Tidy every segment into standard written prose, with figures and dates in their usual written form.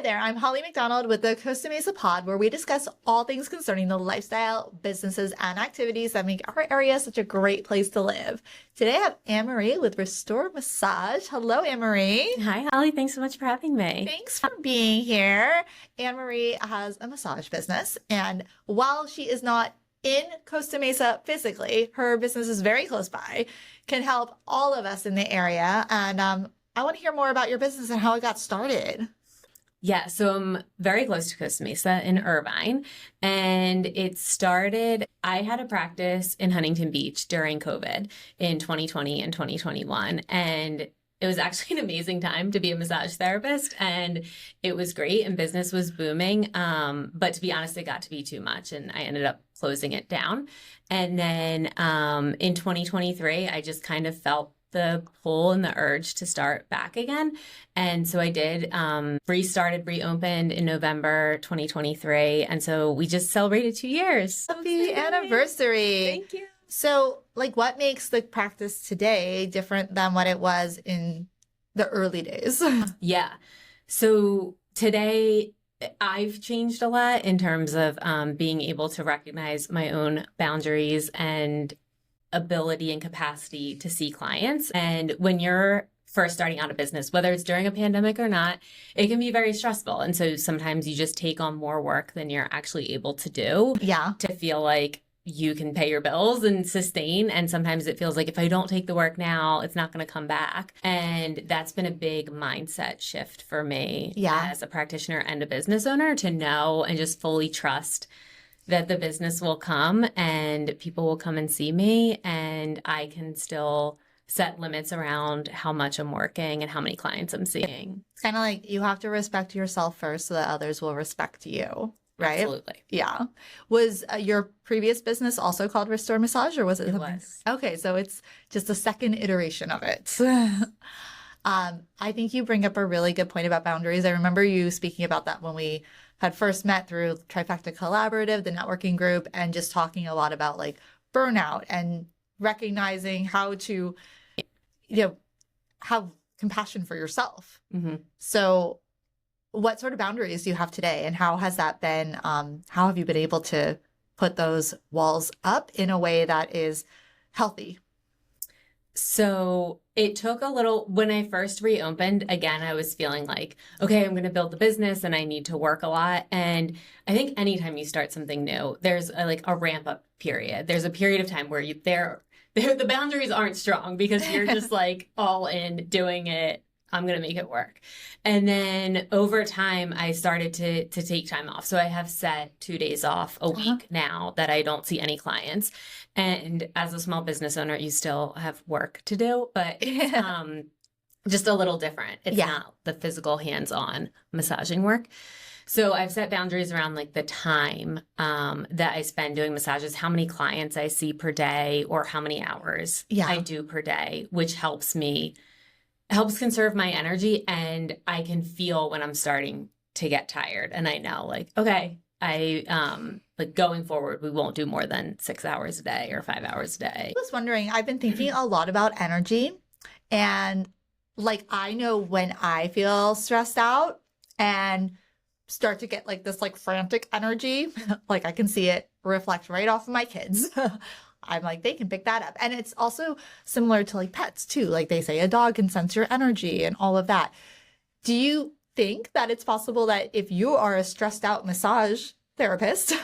Hi there, I'm Holly McDonald with the Costa Mesa Pod, where we discuss all things concerning the lifestyle, businesses, and activities that make our area such a great place to live. Today I have Anne-Marie with Restore Massage. Hello, Anne-Marie. Hi, Holly. Thanks so much for having me. Thanks for being here. Anne-Marie has a massage business, and while she is not in Costa Mesa physically, her business is very close by, can help all of us in the area. And I want to hear more about your business and how it got started. Yeah, so I'm very close to Costa Mesa in Irvine, and it started, I had a practice in Huntington Beach during COVID in 2020 and 2021, and it was actually an amazing time to be a massage therapist, and it was great, and business was booming, but to be honest, it got to be too much, and I ended up closing it down. And then in 2023, I just kind of felt the pull and the urge to start back again. And so I did, reopened in November 2023. And so we just celebrated 2 years. Happy anniversary. Thank you. So, what makes the practice today different than what it was in the early days? Yeah. So today I've changed a lot in terms of being able to recognize my own boundaries and ability and capacity to see clients. And when you're first starting out a business, whether it's during a pandemic or not, it can be very stressful. And so sometimes you just take on more work than you're actually able to do. Yeah. To feel like you can pay your bills and sustain. And sometimes it feels like if I don't take the work now, it's not going to come back. And that's been a big mindset shift for me as a practitioner and a business owner, to know and just fully trust that the business will come and people will come and see me, and I can still set limits around how much I'm working and how many clients I'm seeing. It's kind of like you have to respect yourself first so that others will respect you, right? Absolutely. Yeah. Was your previous business also called Restore Massage, or was it? It was. Okay, so it's just a second iteration of it. I think you bring up a really good point about boundaries. I remember you speaking about that when we had first met through Trifecta Collaborative, the networking group, and just talking a lot about burnout and recognizing how to, have compassion for yourself. Mm-hmm. So what sort of boundaries do you have today, and how has that been, how have you been able to put those walls up in a way that is healthy? So it took a little, when I first reopened, again, I was feeling like, okay, I'm going to build the business and I need to work a lot. And I think anytime you start something new, there's a ramp up period. There's a period of time where the boundaries aren't strong because you're just all in doing it. I'm going to make it work. And then over time, I started to take time off. So I have set 2 days off a week now that I don't see any clients. And as a small business owner, you still have work to do, but it's just a little different. It's not the physical hands-on massaging work. So I've set boundaries around the time that I spend doing massages, how many clients I see per day, or how many hours I do per day, which helps conserve my energy, and I can feel when I'm starting to get tired. And I know okay, going forward, we won't do more than 6 hours a day or 5 hours a day. I was wondering, I've been thinking a lot about energy, and I know when I feel stressed out and start to get this frantic energy, I can see it reflect right off of my kids. I'm they can pick that up. And it's also similar to pets too. They say a dog can sense your energy and all of that. Do you think that it's possible that if you are a stressed out massage therapist,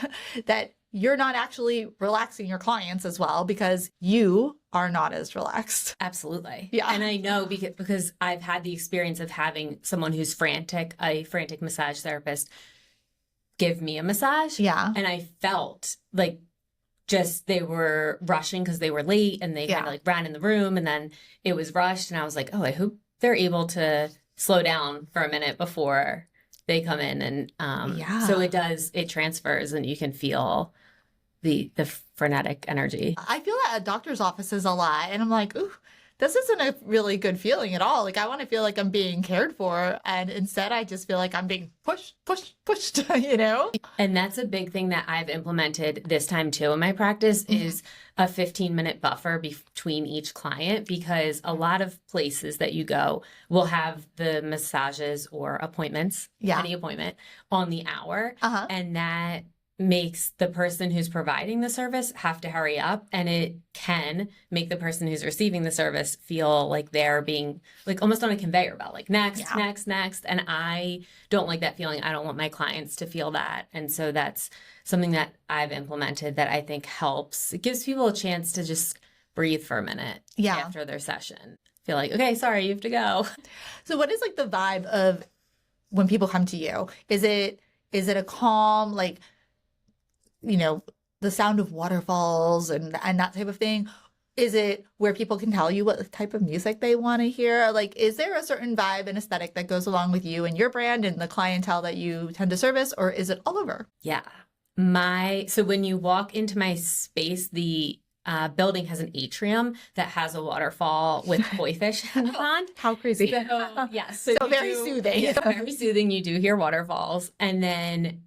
that you're not actually relaxing your clients as well because you are not as relaxed? Absolutely. Yeah. And I know because I've had the experience of having someone who's a frantic massage therapist, give me a massage. Yeah. And I felt just they were rushing because they were late, and they kind of ran in the room, and then it was rushed, and I was like, oh, I hope they're able to slow down for a minute before they come in. And so it transfers, and you can feel the frenetic energy. I feel that at doctor's offices a lot, and I'm ooh, this isn't a really good feeling at all. Like I want to feel like I'm being cared for. And instead I just feel like I'm being pushed, you know? And that's a big thing that I've implemented this time too in my practice is a 15-minute buffer between each client, because a lot of places that you go will have the massages or appointments, any appointment on the hour. And that makes the person who's providing the service have to hurry up, and it can make the person who's receiving the service feel like they're being like almost on a conveyor belt, like next. And I don't like that feeling. I don't want my clients to feel that. And so that's something that I've implemented that I think helps. It gives people a chance to just breathe for a minute after their session. Feel like, okay, sorry, you have to go. So what is like the vibe of when people come to you? Is it a calm, like, you know, the sound of waterfalls and that type of thing? Is it where people can tell you what type of music they want to hear? Like, is there a certain vibe and aesthetic that goes along with you and your brand and the clientele that you tend to service, or is it all over? Yeah. So when you walk into my space, the building has an atrium that has a waterfall with koi fish in the pond. How crazy. So, yes. So very soothing. Yeah, very soothing. You do hear waterfalls. And then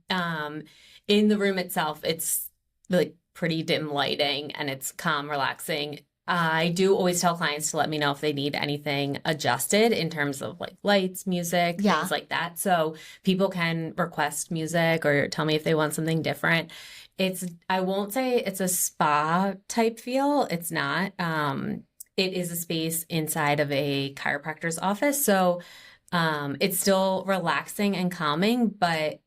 in the room itself, it's like pretty dim lighting and it's calm, relaxing. I do always tell clients to let me know if they need anything adjusted in terms of like lights, music, things like that. So people can request music or tell me if they want something different. I won't say it's a spa type feel. It's not. It is a space inside of a chiropractor's office. So it's still relaxing and calming, but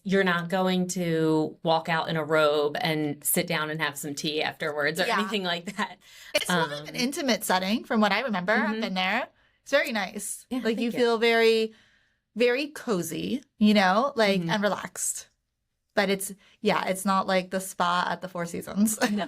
you're not going to walk out in a robe and sit down and have some tea afterwards or anything like that. It's more of an intimate setting from what I remember. I've been there. It's very nice. Yeah, like you feel very, very cozy, you know, like and relaxed. But it's not like the spa at the Four Seasons. No.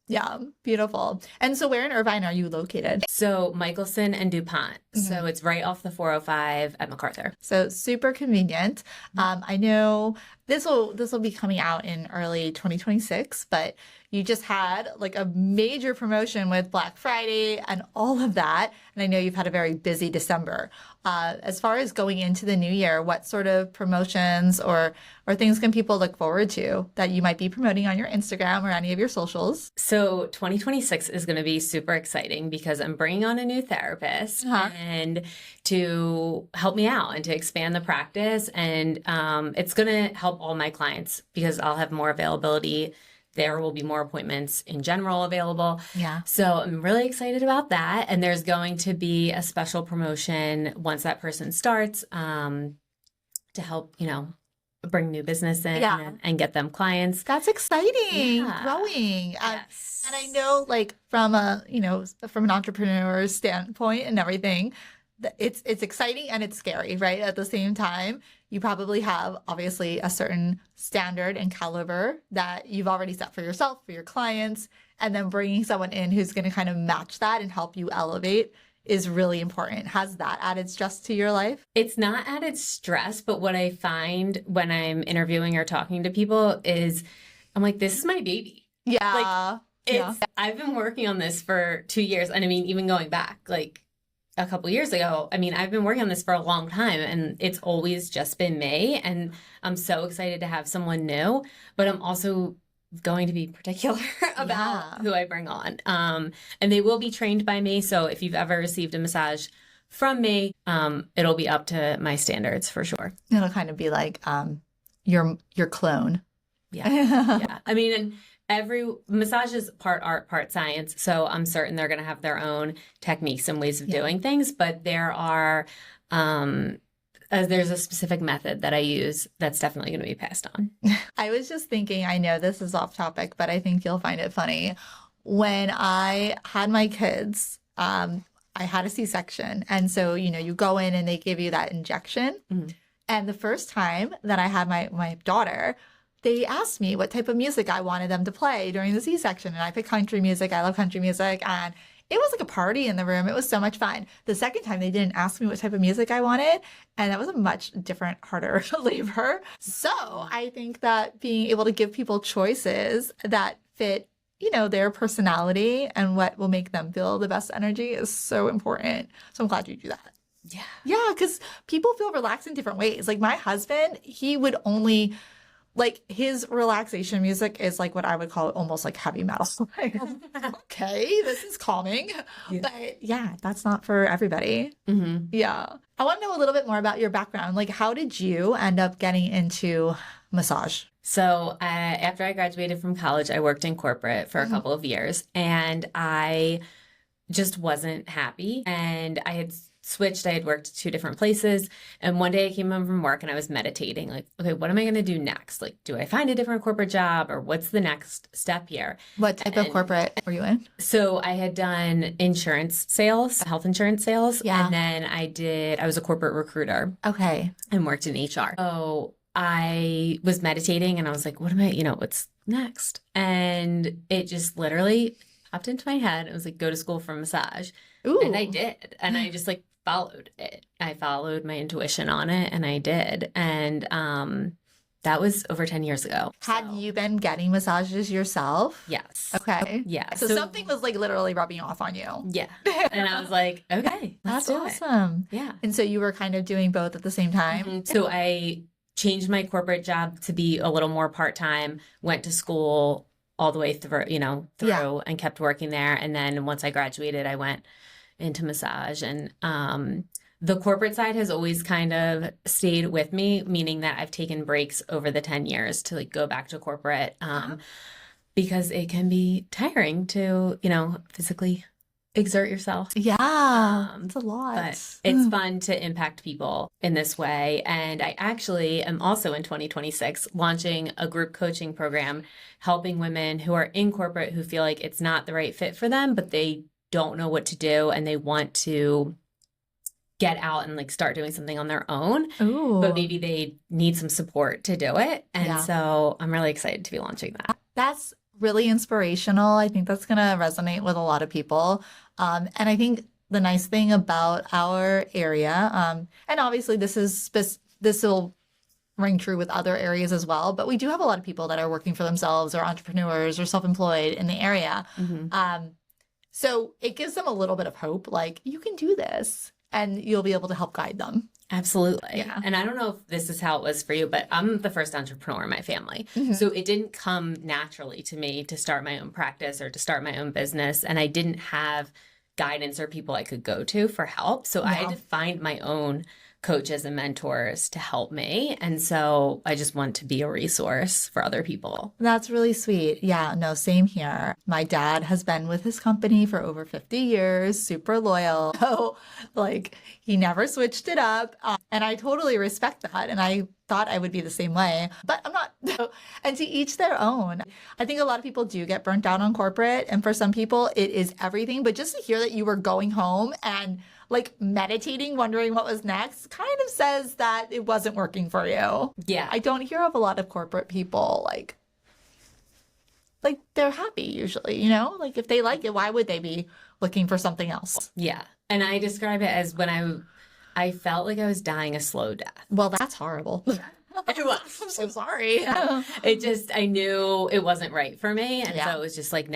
Yeah, beautiful. And so where in Irvine are you located? So Michelson and DuPont. So it's right off the 405 at MacArthur. So super convenient. I know this will be coming out in early 2026, but you just had like a major promotion with Black Friday and all of that. And I know you've had a very busy December. As far as going into the new year, what sort of promotions or things can people look forward to that you might be promoting on your Instagram or any of your socials? So 2026 is going to be super exciting because I'm bringing on a new therapist and to help me out and to expand the practice. And it's going to help all my clients because I'll have more availability. There will be more appointments in general available. Yeah. So I'm really excited about that. And there's going to be a special promotion once that person starts to help, bring new business in and get them clients. That's exciting. Growing. Yes. And I know like from an entrepreneur's standpoint and everything, it's exciting and it's scary, right? At the same time, you probably have obviously a certain standard and caliber that you've already set for yourself, for your clients, and then bringing someone in who's going to kind of match that and help you elevate is really important. Has that added stress to your life? It's not added stress, but what I find when I'm interviewing or talking to people is I'm like, this is my baby. Yeah. I've been working on this for 2 years. And I mean, even going back, like a couple years ago, I mean, I've been working on this for a long time and it's always just been me. And I'm so excited to have someone new, but I'm also going to be particular about who I bring on. And they will be trained by me. So if you've ever received a massage from me, it'll be up to my standards for sure. It'll kind of be like your clone. Yeah. I mean, and every massage is part art, part science. So I'm certain they're going to have their own techniques and ways of doing things. But there are, there's a specific method that I use that's definitely going to be passed on. I was just thinking, I know this is off topic, but I think you'll find it funny. When I had my kids, I had a C-section. And so, you go in and they give you that injection. And the first time that I had my daughter, they asked me what type of music I wanted them to play during the C-section. And I picked country music. I love country music. And it was like a party in the room. It was so much fun. The second time, they didn't ask me what type of music I wanted. And that was a much different, harder labor. So I think that being able to give people choices that fit their personality and what will make them feel the best energy is so important. So I'm glad you do that. Yeah. Yeah, because people feel relaxed in different ways. Like my husband, he would only like his relaxation music is like what I would call almost like heavy metal. Like, okay, this is calming. Yeah. But yeah, that's not for everybody. Mm-hmm. Yeah. I want to know a little bit more about your background. Like, how did you end up getting into massage? So after I graduated from college, I worked in corporate for a couple of years, and I just wasn't happy. And I had switched. I had worked 2 different places. And one day I came home from work and I was meditating, like, okay, what am I going to do next? Like, do I find a different corporate job, or what's the next step here? What type of corporate were you in? So I had done insurance sales, health insurance sales. Yeah. And then I was a corporate recruiter Okay. and worked in HR. So I was meditating and I was like, what's next? And it just literally popped into my head. It was like, go to school for massage. Ooh. And I did. And I just like followed it. I followed my intuition on it, and I did. And that was over 10 years ago. Had you been getting massages yourself? Yes. Okay. Yeah. So something was like literally rubbing off on you. Yeah. And I was like, okay, let's That's do it. awesome. Yeah. And so you were kind of doing both at the same time? Mhm. So I changed my corporate job to be a little more part-time, went to school all the way through, Yeah. and kept working there. And then once I graduated, I went into massage. And the corporate side has always kind of stayed with me, meaning that I've taken breaks over the 10 years to like go back to corporate because it can be tiring to, physically exert yourself. Yeah. It's a lot. But it's fun to impact people in this way. And I actually am also in 2026 launching a group coaching program, helping women who are in corporate who feel like it's not the right fit for them, but they don't know what to do and they want to get out and like start doing something on their own. Ooh. But maybe they need some support to do it. And Yeah. so I'm really excited to be launching that. That's really inspirational. I think that's going to resonate with a lot of people. And I think the nice thing about our area, and obviously this will ring true with other areas as well, but we do have a lot of people that are working for themselves or entrepreneurs or self-employed in the area. Mm-hmm. So it gives them a little bit of hope, like you can do this and you'll be able to help guide them. Absolutely. Yeah. And I don't know if this is how it was for you, but I'm the first entrepreneur in my family. Mhm. So it didn't come naturally to me to start my own practice or to start my own business. And I didn't have guidance or people I could go to for help. So I had to find my own coaches and mentors to help me. And so I just want to be a resource for other people. That's really sweet. Yeah, no, same here. My dad has been with his company for over 50 years, super loyal. So, like, he never switched it up. And I totally respect that. And I thought I would be the same way, but I'm not. And to each their own. I think a lot of people do get burnt out on corporate. And for some people, it is everything. But just to hear that you were going home and like meditating, wondering what was next, kind of says that it wasn't working for you. Yeah. I don't hear of a lot of corporate people like they're happy usually, like if they like it, why would they be looking for something else? Yeah. And I describe it as when I felt like I was dying a slow death. Well, that's horrible. It was. I'm so sorry. I knew it wasn't right for me. And Yeah. so it was just like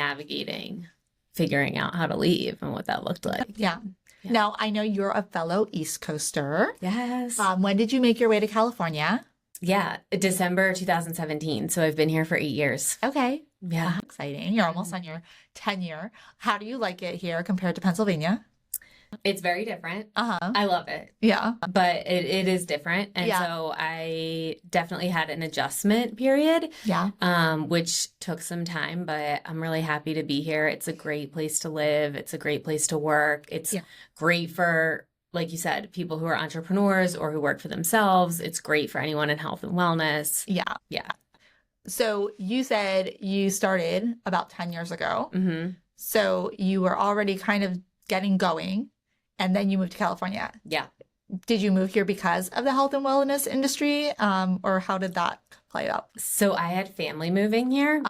figuring out how to leave and what that looked like. Yeah. Now, I know you're a fellow East Coaster. Yes. When did you make your way to California? Yeah. December 2017. So I've been here for 8 years. Okay. Yeah. Exciting. You're almost on your 10-year. How do you like it here compared to Pennsylvania? It's very different. Uh-huh. I love it. Yeah. But it is different. And Yeah. so I definitely had an adjustment period, Yeah. which took some time, but I'm really happy to be here. It's a great place to live. It's a great place to work. It's great for, like you said, people who are entrepreneurs or who work for themselves. It's great for anyone in health and wellness. Yeah. Yeah. So you said you started about 10 years ago. Mm-hmm. So you were already kind of getting going, and then you moved to California. Yeah. Did you move here because of the health and wellness industry, or how did that play out? So I had family moving here.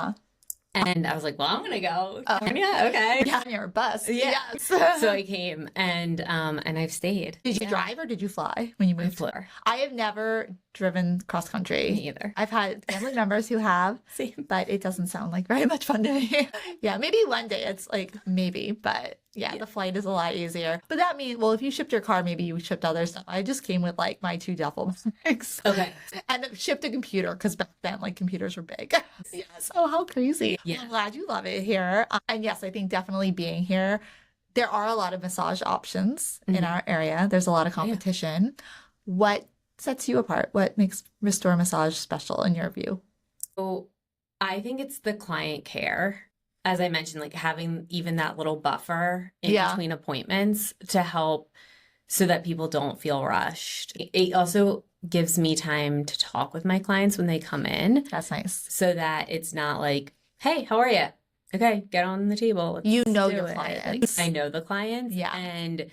And I was like, well, I'm gonna go. Oh. Yeah, okay. Yeah, on your bus. Yeah. Yes. So I came and I've stayed. Did you drive or did you fly when you I moved? flew. I have never driven cross country. Me either. I've had family members who have, Same. but it doesn't sound like very much fun to me. Yeah, maybe one day it's like maybe, but yeah, the flight is a lot easier. But that means, well, if you shipped your car, maybe you shipped other stuff. I just came with like my 2 duffel bags. Okay. And shipped a computer because back then like computers were big. Yes. Oh, how crazy. Yeah. I'm glad you love it here. And yes, I think definitely being here, there are a lot of massage options in our area. There's a lot of competition. What sets you apart? What makes Restore Massage special in your view? So I think it's the client care. As I mentioned, like having even that little buffer in between appointments to help so that people don't feel rushed. It also gives me time to talk with my clients when they come in. That's nice. So that it's not like, hey, how are you? Okay, get on the table. Let's You know do your it. clients. Like, I know the clients. Yeah. And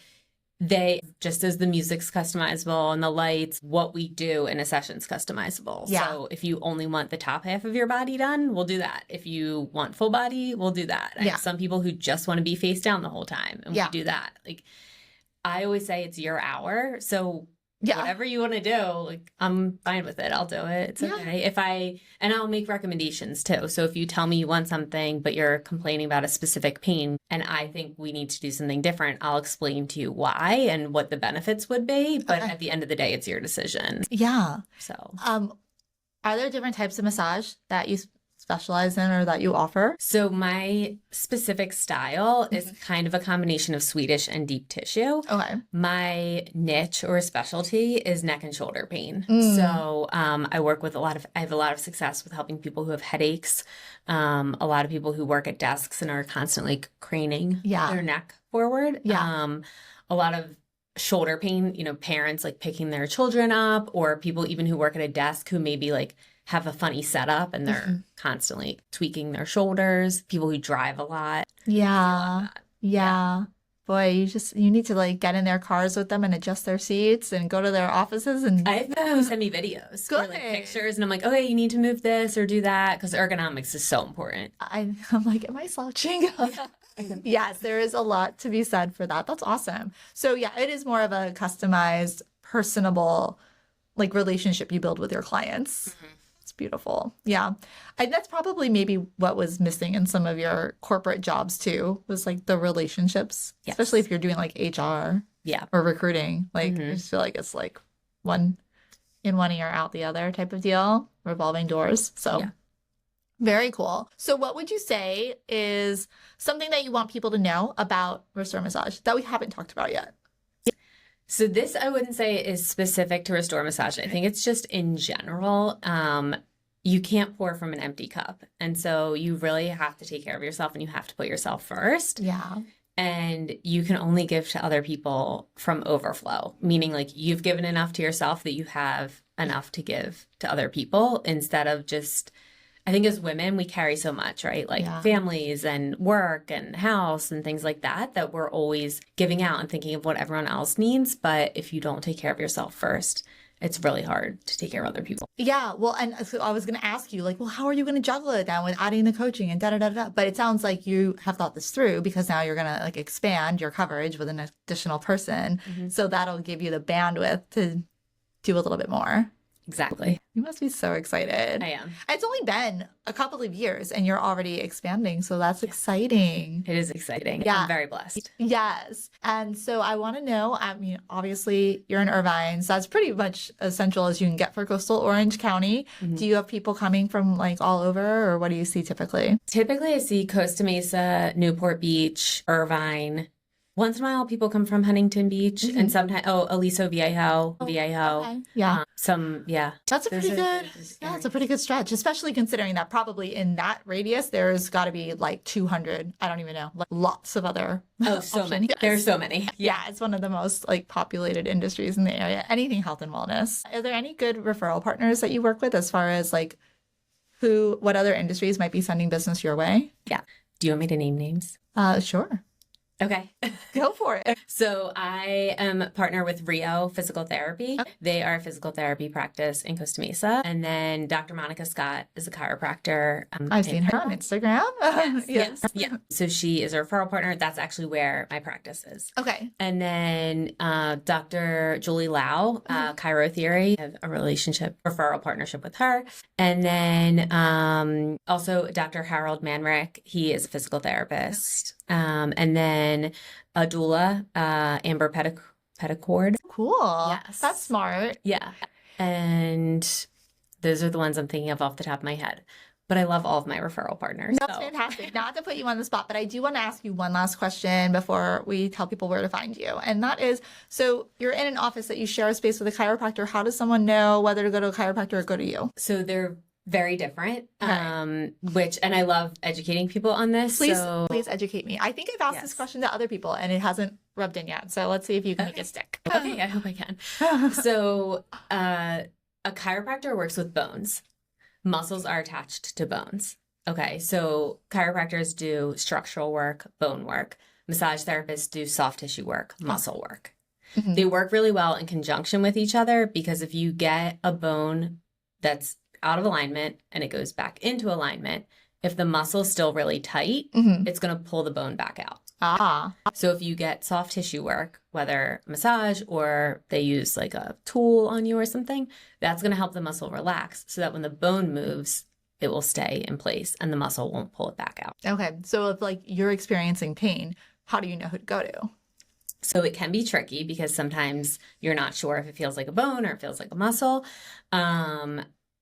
they, just as the music's customizable and the lights, what we do in a session's customizable. Yeah. So if you only want the top half of your body done, we'll do that. If you want full body, we'll do that. I Yeah. have some people who just want to be face down the whole time, and Yeah. we do that. Like, I always say it's your hour. So Yeah. whatever you want to do, like, I'm fine with it. I'll do it. It's Yeah. okay. And I'll make recommendations too. So if you tell me you want something, but you're complaining about a specific pain, and I think we need to do something different, I'll explain to you why and what the benefits would be. But Okay. at the end of the day, it's your decision. Yeah. So, Are there different types of massage that you specialize in or that you offer? so my specific style is kind of a combination of Swedish and deep tissue. Okay. My niche or specialty is neck and shoulder pain. Mm. So I have a lot of success with helping people who have headaches, a lot of people who work at desks and are constantly craning their neck forward. Yeah. A lot of shoulder pain, parents like picking their children up, or people even who work at a desk who maybe like have a funny setup and they're constantly tweaking their shoulders, people who drive a lot. Yeah. Yeah. Boy, you need to like get in their cars with them and adjust their seats and go to their offices and I have people who send me videos or like pictures, and I'm like, okay, you need to move this or do that, because ergonomics is so important. I'm like, am I slouching? Yes, there is a lot to be said for that. That's awesome. So yeah, it is more of a customized, personable, like relationship you build with your clients. It's beautiful. Yeah. And that's probably maybe what was missing in some of your corporate jobs too, was like the relationships, especially if you're doing like HR or recruiting. Like I just feel like it's like one in one ear, out the other type of deal, revolving doors. So very cool. So what would you say is something that you want people to know about Restore Massage that we haven't talked about yet? So this, I wouldn't say is specific to Restore Massage. I think it's just in general. You can't pour from an empty cup. And so you really have to take care of yourself, and you have to put yourself first. Yeah. And you can only give to other people from overflow, meaning like you've given enough to yourself that you have enough to give to other people, instead of just, I think as women, we carry so much, right? Like families and work and house and things like that, that we're always giving out and thinking of what everyone else needs. But if you don't take care of yourself first, it's really hard to take care of other people. Yeah. Well, and so I was going to ask you, like, well, how are you going to juggle it then with adding the coaching and da-da-da-da? But it sounds like you have thought this through, because now you're going to like expand your coverage with an additional person. So that'll give you the bandwidth to do a little bit more. Exactly. You must be so excited. I am. It's only been a couple of years and you're already expanding. So that's exciting. It is exciting. Yeah. I'm very blessed. Yes. And so I want to know, I mean, obviously you're in Irvine, so that's pretty much as central as you can get for coastal Orange County. Do you have people coming from like all over, or what do you see typically? Typically I see Costa Mesa, Newport Beach, Irvine. Once in a while, people come from Huntington Beach, and sometimes, Aliso Viejo. Okay. Yeah. That's a pretty good, it's a pretty good stretch, especially considering that probably in that radius, there's got to be like 200, I don't even know, like lots of other so many. Yes. There's so many. Yeah, it's one of the most like populated industries in the area. Anything health and wellness. Are there any good referral partners that you work with as far as like what other industries might be sending business your way? Yeah. Do you want me to name names? Sure. Okay. Go for it. So I am partner with Rio Physical Therapy. Okay. They are a physical therapy practice in Costa Mesa. And then Dr. Monica Scott is a chiropractor. I've seen her on Instagram. Yeah. So she is a referral partner. That's actually where my practice is. Okay. And then Dr. Julie Lau, Chiro Theory, I have a relationship, referral partnership with her. And then also Dr. Harold Manrick, he is a physical therapist. And then a doula, Amber Petticord. Cool. Yes. That's smart. Yeah. And those are the ones I'm thinking of off the top of my head. But I love all of my referral partners. That's fantastic. Not to put you on the spot, but I do want to ask you one last question before we tell people where to find you. And that is, so you're in an office that you share a space with a chiropractor. How does someone know whether to go to a chiropractor or go to you? So they're very different, Okay. and I love educating people on this. Please educate me. I think I've asked this question to other people and it hasn't rubbed in yet. So let's see if you can make it stick. Okay, I hope I can. So a chiropractor works with bones. Muscles are attached to bones. Okay, so chiropractors do structural work, bone work. Massage therapists do soft tissue work, muscle work. Mhm. They work really well in conjunction with each other because if you get a bone that's out of alignment and it goes back into alignment, if the muscle's still really tight, Mhm. it's going to pull the bone back out. Ah, So if you get soft tissue work, whether massage or they use like a tool on you or something, that's going to help the muscle relax so that when the bone moves, it will stay in place and the muscle won't pull it back out. okay. So if like you're experiencing pain, how do you know who to go to? So it can be tricky because sometimes you're not sure if it feels like a bone or it feels like a muscle.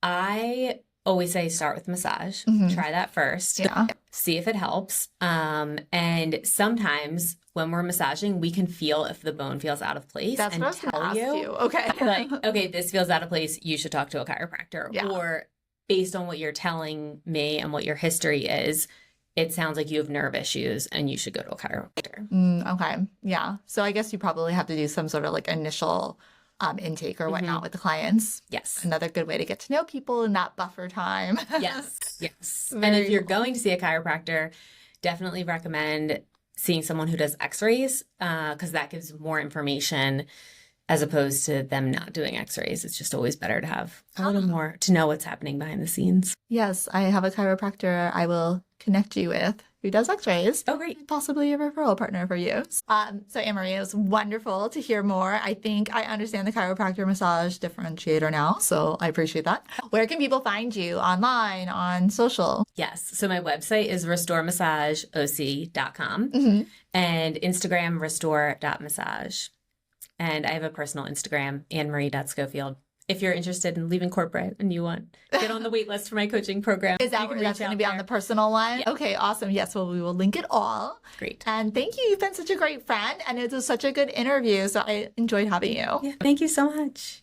I always say start with massage. Mhm. Try that first. Yeah. See if it helps. And sometimes when we're massaging, we can feel if the bone feels out of place That's and what I was going to tell ask you, you. Okay. like, okay, this feels out of place. You should talk to a chiropractor. Yeah. Or based on what you're telling me and what your history is, it sounds like you have nerve issues and you should go to a chiropractor. Okay. Yeah. So I guess you probably have to do some sort of like initial intake or whatnot with the clients. Yes. Another good way to get to know people in that buffer time. Yes. Yes. And Very if you're cool. going to see a chiropractor, definitely recommend seeing someone who does x-rays because that gives more information as opposed to them not doing x-rays. It's just always better to have a little more to know what's happening behind the scenes. Yes, I have a chiropractor I will connect you with who does x-rays. Oh, great. Possibly a referral partner for you. So Anne-Marie, it was wonderful to hear more. I think I understand the chiropractor massage differentiator now, so I appreciate that. Where can people find you online, on social? Yes. So my website is restoremassageoc.com Mhm. and Instagram restore.massage. And I have a personal Instagram, annemarie.schofield. If you're interested in leaving corporate and you want to get on the wait list for my coaching program, Is that you can where that's reach going to out be on there. the personal one? Yeah. Okay, awesome. Yes, well, we will link it all. Great. And thank you. You've been such a great friend, and it was such a good interview. So I enjoyed having you. Yeah, thank you so much.